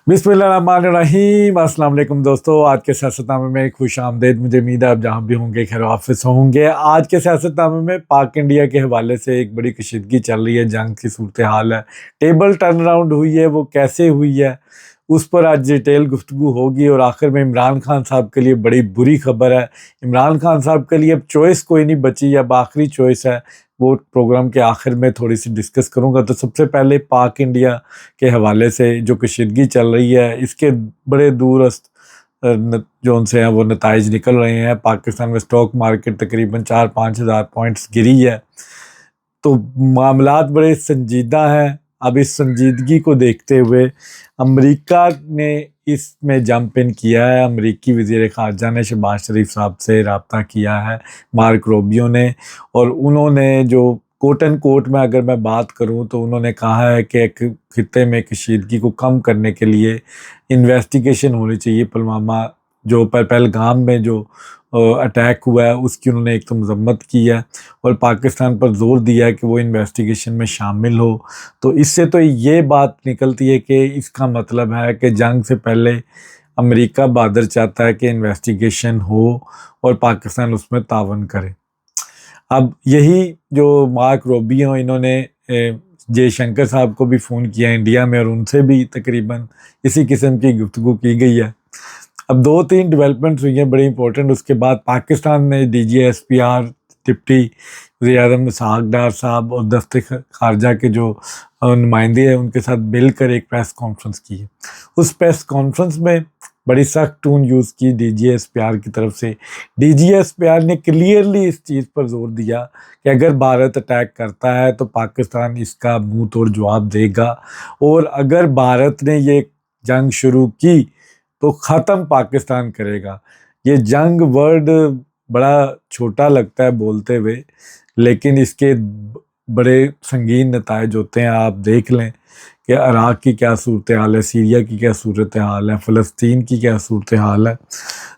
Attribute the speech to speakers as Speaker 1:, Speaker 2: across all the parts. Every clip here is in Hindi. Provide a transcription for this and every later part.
Speaker 1: बिस्मिल्लाहिर्रहमानिर्रहीम। अस्सलाम वालेकुम दोस्तों, आज के सियासतनामे में खुश आमदेद। मुझे उम्मीद है आप जहाँ भी होंगे खैर वाफिस होंगे। आज के सियासतनामे में पाक इंडिया के हवाले से एक बड़ी कशीदगी चल रही है, जंग की सूरत हाल है, टेबल टर्न अराउंड हुई है, वो कैसे हुई है उस पर आज डिटेल गुफ्तगू होगी। और आखिर में इमरान खान साहब के लिए बड़ी बुरी खबर है। इमरान खान साहब के लिए अब चॉइस कोई नहीं बची, अब आखिरी चॉइस है। वो प्रोग्राम के आखिर में थोड़ी सी डिस्कस करूंगा। तो सबसे पहले पाक इंडिया के हवाले से जो कशीदगी चल रही है, इसके बड़े दूरस्त जो उनसे हैं वो नताइज निकल रहे हैं। पाकिस्तान में स्टॉक मार्केट तकरीबन 4-5 हज़ार पॉइंट्स गिरी है, तो मामलात बड़े संजीदा हैं। अब इस संजीदगी को देखते हुए अमेरिका ने इसमें जंप इन किया है। अमेरिकी वज़ीर ख़ारजा ने शहबाज शरीफ साहब से रब्ता किया है, मार्क रोबियो ने, और उन्होंने जो कोट एंड कोट में अगर मैं बात करूं तो उन्होंने कहा है कि एक खित्ते में कशीदगी को कम करने के लिए इन्वेस्टिगेशन होनी चाहिए। पुलवामा जो पहलगाम में जो अटैक हुआ है उसकी उन्होंने एक तो मजम्मत की है और पाकिस्तान पर जोर दिया है कि वो इन्वेस्टिगेशन में शामिल हो। तो इससे तो ये बात निकलती है कि इसका मतलब है कि जंग से पहले अमेरिका बहादुर चाहता है कि इन्वेस्टिगेशन हो और पाकिस्तान उसमें तावन करे। अब यही जो मार्क रोबियो, इन्होंने जयशंकर साहब को भी फ़ोन किया इंडिया में और उनसे भी तकरीबन इसी किस्म की गुफ्तगू की गई है। अब 2-3 डेवलपमेंट्स हुई हैं बड़ी इंपॉर्टेंट। उसके बाद पाकिस्तान ने DGSPR डिप्टी वज़ीर-ए-आज़म इसहाक डार साहब और दफ्तर खारजा के जो नुमाइंदे हैं उनके साथ मिलकर एक प्रेस कॉन्फ्रेंस की है। उस प्रेस कॉन्फ्रेंस में बड़ी सख्त टून यूज़ की DGSPR की तरफ से। DGSPR ने क्लियरली इस चीज़ पर जोर दिया कि अगर भारत अटैक करता है तो पाकिस्तान इसका मुंह तोड़ जवाब देगा, और अगर भारत ने ये जंग शुरू की तो ख़त्म पाकिस्तान करेगा। ये जंग वर्ड बड़ा छोटा लगता है बोलते हुए, लेकिन इसके बड़े संगीन नताइज होते हैं। आप देख लें कि इराक़ की क्या सूरत हाल है, सीरिया की क्या सूरत हाल है, फ़लस्तीन की क्या सूरत हाल है।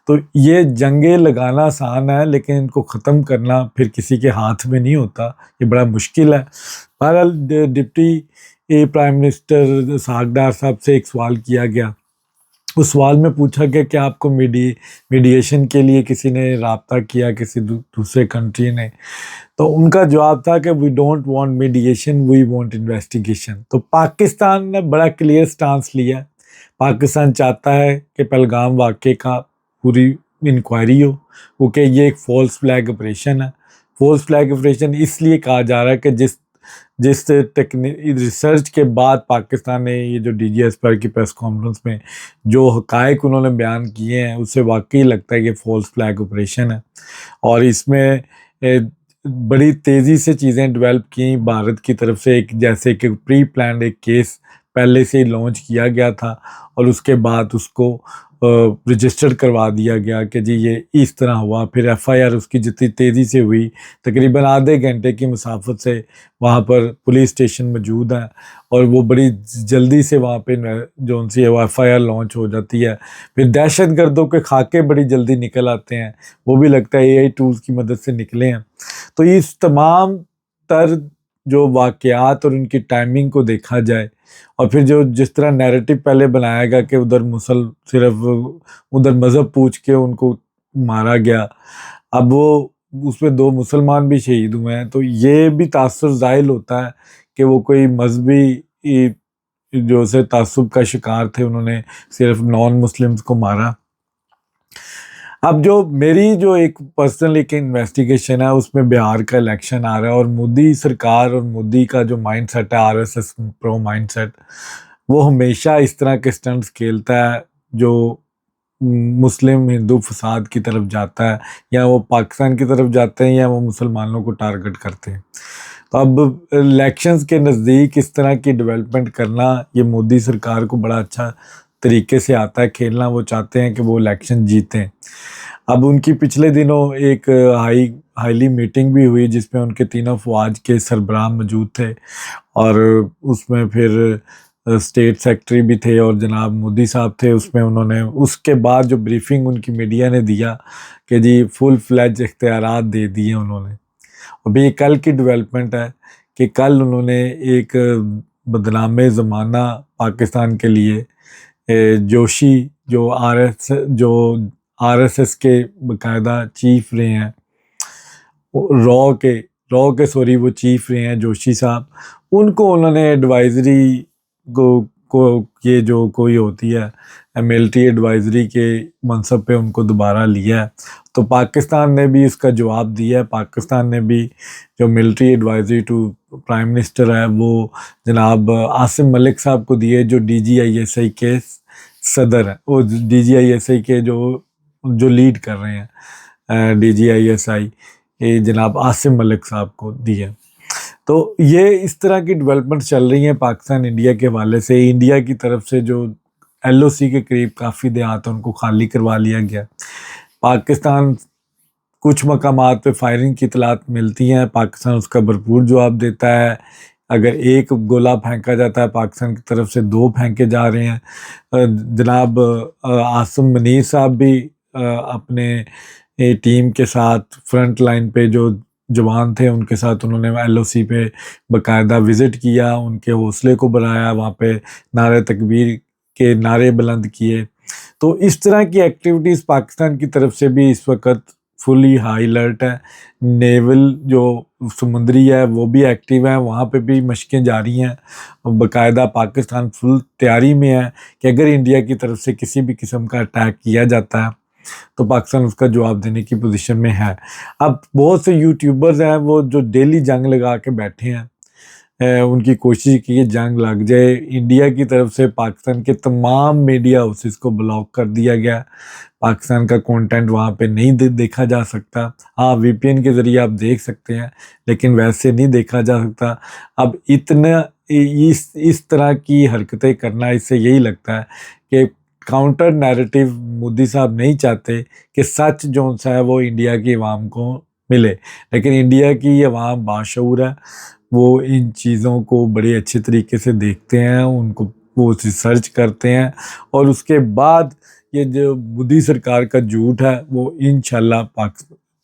Speaker 1: तो ये जंगें लगाना आसान है, लेकिन इनको ख़त्म करना फिर किसी के हाथ में नहीं होता, ये बड़ा मुश्किल है। बहरहाल डिप्टी प्राइम मिनिस्टर इसहाक डार साहब से एक सवाल किया गया। उस सवाल में पूछा गया कि आपको मीडिएशन के लिए किसी ने रब्ता किया, किसी दूसरे कंट्री ने? तो उनका जवाब था कि we don't want mediation, we want investigation. तो पाकिस्तान ने बड़ा क्लियर स्टांस लिया। पाकिस्तान चाहता है कि पहलगाम वाक़े का पूरी इंक्वायरी हो, क्योंकि ये एक फॉल्स फ्लैग ऑपरेशन है। फॉल्स फ्लैग ऑपरेशन इसलिए कहा जा रहा है कि जिस जिस रिसर्च के बाद पाकिस्तान ने ये जो DGSPR की प्रेस कॉन्फ्रेंस में जो हक़ाइक़ उन्होंने बयान किए हैं उससे वाकई लगता है कि फॉल्स फ्लैग ऑपरेशन है। और इसमें बड़ी तेज़ी से चीज़ें डेवलप की भारत की तरफ से। एक जैसे कि प्री प्लान्ड एक केस पहले से ही लॉन्च किया गया था और उसके बाद उसको रजिस्टर करवा दिया गया कि जी ये इस तरह हुआ। फिर FIR उसकी जितनी तेज़ी से हुई, तकरीबन आधे घंटे की मुसाफत से वहाँ पर पुलिस स्टेशन मौजूद है और वो बड़ी जल्दी से वहाँ पे जो उनसे वो FIR लॉन्च हो जाती है। फिर दहशतगर्दों के खाके बड़ी जल्दी निकल आते हैं, वो भी लगता है AI टूल्स की मदद से निकले हैं। तो इस तमाम तर जो वाक़यात और उनकी टाइमिंग को देखा जाए और फिर जो जिस तरह नैरेटिव पहले बनाया गया कि उधर सिर्फ उधर मज़हब पूछ के उनको मारा गया, अब वो उसमें 2 मुसलमान भी शहीद हुए हैं, तो ये भी तासुर ज़ाहिल होता है कि वो कोई मजहबी जो से तासुब का शिकार थे, उन्होंने सिर्फ नॉन मुस्लिम्स को मारा। अब जो मेरी जो एक पर्सनल एक इन्वेस्टिगेशन है उसमें बिहार का इलेक्शन आ रहा है और मोदी सरकार और मोदी का जो माइंडसेट है RSS प्रो माइंडसेट, वो हमेशा इस तरह के स्टंट्स खेलता है जो मुस्लिम हिंदू फसाद की तरफ जाता है, या वो पाकिस्तान की तरफ जाते हैं या वो मुसलमानों को टारगेट करते हैं। तो अब इलेक्शंस के नज़दीक इस तरह की डेवलपमेंट करना ये मोदी सरकार को बड़ा अच्छा तरीके से आता है खेलना। वो चाहते हैं कि वो इलेक्शन जीतें। अब उनकी पिछले दिनों एक हाईली मीटिंग भी हुई जिसमें उनके तीनों फ़ौज के सरबराह मौजूद थे और उसमें फिर स्टेट सेक्रेटरी भी थे और जनाब मोदी साहब थे। उसमें उन्होंने उसके बाद जो ब्रीफिंग उनकी मीडिया ने दिया कि जी फुल फ्लैज इख्तियारात दे दिए उन्होंने। अभी कल की डेवलपमेंट है कि कल उन्होंने एक बदनाम ज़माना पाकिस्तान के लिए जोशी जो आरएसएस के बकायदा चीफ रहे हैं, रॉ के सॉरी वो चीफ रहे हैं जोशी साहब, उनको उन्होंने एडवाइजरी को ये जो कोई होती है मिलिट्री एडवाइजरी के मनसब पे उनको दोबारा लिया है। तो पाकिस्तान ने भी इसका जवाब दिया है। पाकिस्तान ने भी जो military advisory to prime minister है वो जनाब आसिम मलिक साहब को दी है, जो DGISI के सदर है, वो DGISI के जो लीड कर रहे हैं DGISI, ये जनाब आसिम मलिक साहब को दी है। तो ये इस तरह की डेवलपमेंट चल रही है पाकिस्तान इंडिया के हवाले से। इंडिया की तरफ से जो LOC के करीब काफ़ी देहात है उनको खाली करवा लिया गया। पाकिस्तान कुछ मकामात पे फायरिंग की इतलात मिलती हैं, पाकिस्तान उसका भरपूर जवाब देता है। अगर एक गोला फेंका जाता है पाकिस्तान की तरफ से 2 फेंके जा रहे हैं। जनाब आसिम मनीर साहब भी अपने टीम के साथ फ्रंट लाइन पे जो जवान थे उनके साथ उन्होंने LOC पे बाकायदा विज़िट किया, उनके हौसले को बढ़ाया, वहाँ पे नारे तकबीर के नारे बुलंद किए। तो इस तरह की एक्टिविटीज़ पाकिस्तान की तरफ से भी इस वक्त फुली हाई अलर्ट है। नेवल जो समुद्री है वो भी एक्टिव है, वहाँ पे भी मशकें जारी हैं। बाकायदा पाकिस्तान फुल तैयारी में है कि अगर इंडिया की तरफ से किसी भी किस्म का अटैक किया जाता है तो पाकिस्तान उसका जवाब देने की पोजीशन में है। अब बहुत से यूट्यूबर्स हैं वो जो डेली जंग लगा के बैठे हैं, उनकी कोशिश की जंग लग जाए। इंडिया की तरफ से पाकिस्तान के तमाम मीडिया हाउसेस को ब्लॉक कर दिया गया। पाकिस्तान का कंटेंट वहाँ पे नहीं देखा जा सकता। हाँ, VPN के ज़रिए आप देख सकते हैं, लेकिन वैसे नहीं देखा जा सकता। अब इतना इस तरह की हरकतें करना, इससे यही लगता है कि काउंटर नैरेटिव मोदी साहब नहीं चाहते कि सच जो सा है वो इंडिया की अवाम को मिले, लेकिन इंडिया की अवाम बाशऊर है, वो इन चीज़ों को बड़े अच्छे तरीके से देखते हैं, उनको वो रिसर्च करते हैं और उसके बाद ये जो मोदी सरकार का झूठ है वो इंशाल्लाह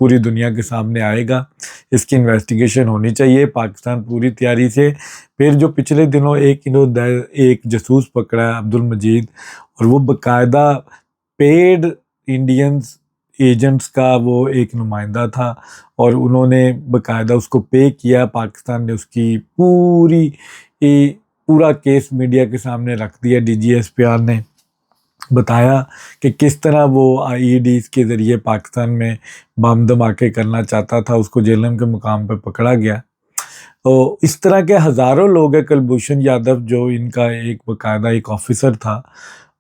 Speaker 1: पूरी दुनिया के सामने आएगा। इसकी इन्वेस्टिगेशन होनी चाहिए। पाकिस्तान पूरी तैयारी से। फिर जो पिछले दिनों एक जासूस पकड़ा है अब्दुल मजीद, और वो बाकायदा पेड इंडियंस एजेंट्स का वो एक नुमाइंदा था और उन्होंने बाकायदा उसको पे किया। पाकिस्तान ने उसकी पूरा केस मीडिया के सामने रख दिया। DGSPR ने बताया कि किस तरह वो IEDs के ज़रिए पाकिस्तान में बम धमाके करना चाहता था, उसको जेलम के मुकाम पर पकड़ा गया। तो इस तरह के हज़ारों लोग हैं। कुलभूषण यादव जो इनका एक बाकायदा एक ऑफिसर था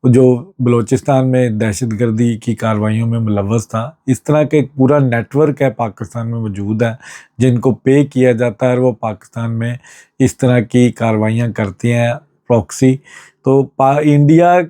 Speaker 1: जो बलूचिस्तान में दहशतगर्दी की कार्रवाइयों में मुलव्वस था। इस तरह का एक पूरा नेटवर्क है पाकिस्तान में मौजूद है जिनको पे किया जाता है और वो पाकिस्तान में इस तरह की कार्रवाइयाँ करती हैं प्रॉक्सी। तो इंडिया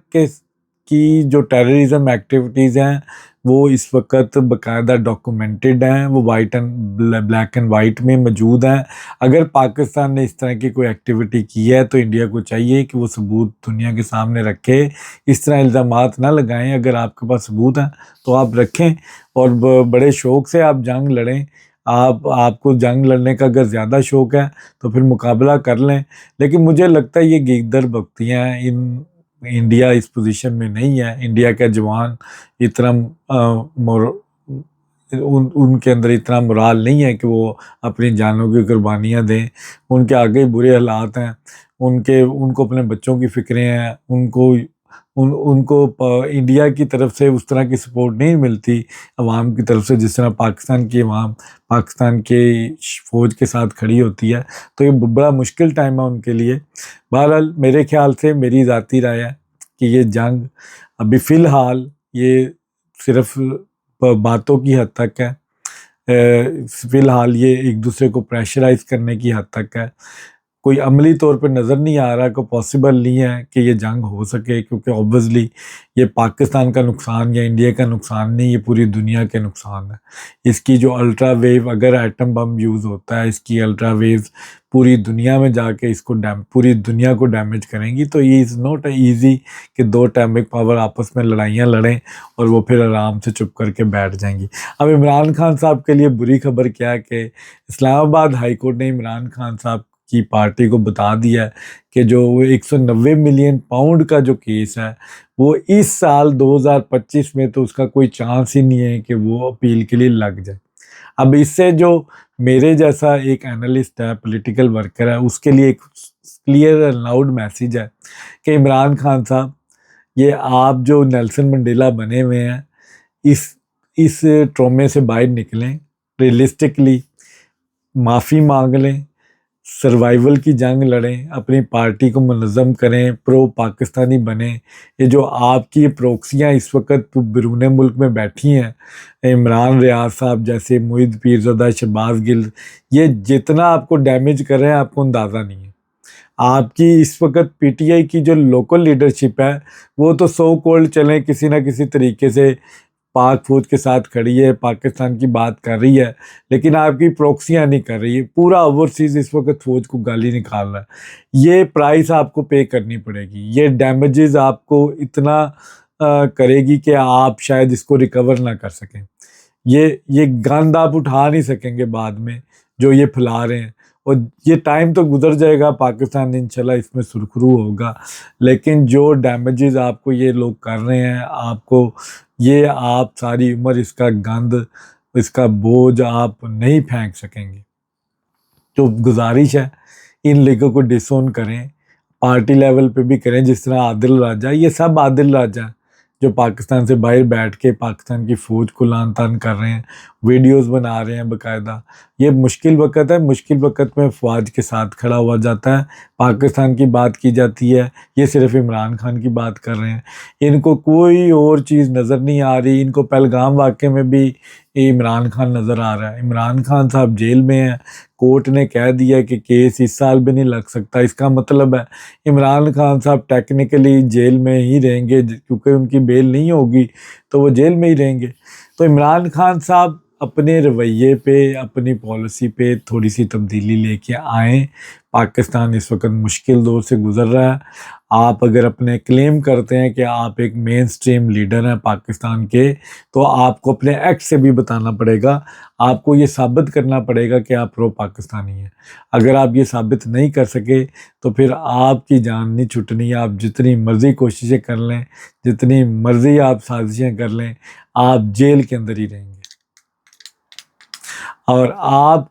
Speaker 1: की जो टेररिज्म एक्टिविटीज़ हैं वो इस वक्त बाकायदा डॉक्यूमेंटेड हैं, वो ब्लैक एंड वाइट में मौजूद हैं। अगर पाकिस्तान ने इस तरह की कोई एक्टिविटी की है तो इंडिया को चाहिए कि वो सबूत दुनिया के सामने रखे। इस तरह इल्ज़ामात ना लगाएं। अगर आपके पास सबूत हैं तो आप रखें और बड़े शौक़ से आप जंग लड़ें। आपको जंग लड़ने का अगर ज़्यादा शौक़ है तो फिर मुकाबला कर लें, लेकिन मुझे लगता है ये गीदड़ बख्तियाँ हैं। इंडिया इस पोजीशन में नहीं है। इंडिया के जवान इतना उनके अंदर इतना मोराल नहीं है कि वो अपनी जानों की कुर्बानियाँ दें। उनके आगे बुरे हालात हैं, उनको अपने बच्चों की फ़िक्रें हैं, उनको इंडिया की तरफ से उस तरह की सपोर्ट नहीं मिलती अवाम की तरफ से जिस तरह पाकिस्तान की अवाम पाकिस्तान के फ़ौज के साथ खड़ी होती है। तो ये बड़ा मुश्किल टाइम है उनके लिए। बहरहाल मेरे ख्याल से, मेरी ज़ाती राय है कि ये जंग अभी फ़िलहाल ये सिर्फ बातों की हद तक है। फ़िलहाल ये एक दूसरे को प्रेशराइज़ करने की हद तक है। कोई अमली तौर पे नज़र नहीं आ रहा कि पॉसिबल नहीं है कि ये जंग हो सके, क्योंकि ऑब्वियसली ये पाकिस्तान का नुकसान या इंडिया का नुकसान नहीं, ये पूरी दुनिया के नुकसान है। इसकी जो अल्ट्रा वेव, अगर एटम बम यूज़ होता है, इसकी अल्ट्रा वेव्स पूरी दुनिया में जाके पूरी दुनिया को डैमेज करेंगी। तो ये इज़ नॉट ईजी कि 2 एटॉमिक पावर आपस में लड़ाइयाँ लड़ें और वो फिर आराम से चुप करके बैठ जाएंगी। अब इमरान खान साहब के लिए बुरी खबर क्या है कि इस्लामाबाद हाई कोर्ट ने इमरान खान साहब की पार्टी को बता दिया है कि जो 190 मिलियन पाउंड का जो केस है वो इस साल 2025 में तो उसका कोई चांस ही नहीं है कि वो अपील के लिए लग जाए। अब इससे जो मेरे जैसा एक एनालिस्ट है, पॉलिटिकल वर्कर है, उसके लिए एक क्लियर एंड लाउड मैसेज है कि इमरान खान साहब, ये आप जो नेल्सन मंडेला बने हुए हैं, इस ट्रॉमे से बाहर निकलें, रियलिस्टिकली माफ़ी मांग लें, सर्वाइवल की जंग लड़ें, अपनी पार्टी को मुनज़्ज़म करें, प्रो पाकिस्तानी बने। ये जो आपकी ये प्रॉक्सियाँ इस वक्त बैरून मुल्क में बैठी हैं, इमरान रियाज साहब जैसे, मुईद पीरज़ादा, शहबाज गिल, ये जितना आपको डैमेज कर रहे हैं आपको अंदाज़ा नहीं है। आपकी इस वक्त पीटीआई की जो लोकल लीडरशिप है वो तो सो कॉल्ड चलें किसी ना किसी तरीके से पाक फौज के साथ खड़ी है, पाकिस्तान की बात कर रही है, लेकिन आपकी प्रॉक्सियाँ नहीं कर रही है। पूरा ओवरसीज़ इस वक्त फौज को गाली निकाल रहा है। ये प्राइस आपको पे करनी पड़ेगी, ये डैमेजेस आपको इतना करेगी कि आप शायद इसको रिकवर ना कर सकें। ये गंद आप उठा नहीं सकेंगे बाद में जो ये फैला रहे हैं, और ये टाइम तो गुजर जाएगा, पाकिस्तान इंशाल्लाह इसमें सुरखरू होगा, लेकिन जो डैमेजेस आपको ये लोग कर रहे हैं, आपको ये आप सारी उम्र इसका गंद, इसका बोझ आप नहीं फेंक सकेंगे। तो गुजारिश है, इन लीगों को डिसोन करें, पार्टी लेवल पे भी करें, जिस तरह आदिल राजा, ये सब आदिल राजा जो पाकिस्तान से बाहर बैठ के पाकिस्तान की फ़ौज को लान तान कर रहे हैं, वीडियोस बना रहे हैं बाकायदा। ये मुश्किल वक़्त है, मुश्किल वक़्त में फ़ौज के साथ खड़ा हुआ जाता है, पाकिस्तान की बात की जाती है, ये सिर्फ इमरान खान की बात कर रहे हैं, इनको कोई और चीज़ नज़र नहीं आ रही। इनको पहलगाम वाक़े में भी इमरान खान नज़र आ रहा है। इमरान खान साहब जेल में हैं, कोर्ट ने कह दिया कि केस इस साल भी नहीं लग सकता। इसका मतलब है इमरान खान साहब टेक्निकली जेल में ही रहेंगे, क्योंकि उनकी बेल नहीं होगी तो वो जेल में ही रहेंगे। तो इमरान खान साहब अपने रवैये पे, अपनी पॉलिसी पे थोड़ी सी तब्दीली लेके आएँ। पाकिस्तान इस वक्त मुश्किल दौर से गुज़र रहा है। आप अगर अपने क्लेम करते हैं कि आप एक मेन स्ट्रीम लीडर हैं पाकिस्तान के, तो आपको अपने एक्ट से भी बताना पड़ेगा, आपको ये साबित करना पड़ेगा कि आप प्रो पाकिस्तानी हैं। अगर आप ये साबित नहीं कर सके तो फिर आपकी जान नहीं छुटनी। आप जितनी मर्ज़ी कोशिशें कर लें, जितनी मर्ज़ी आप साजिशें कर लें, आप जेल के अंदर ही रहेंगे। और आप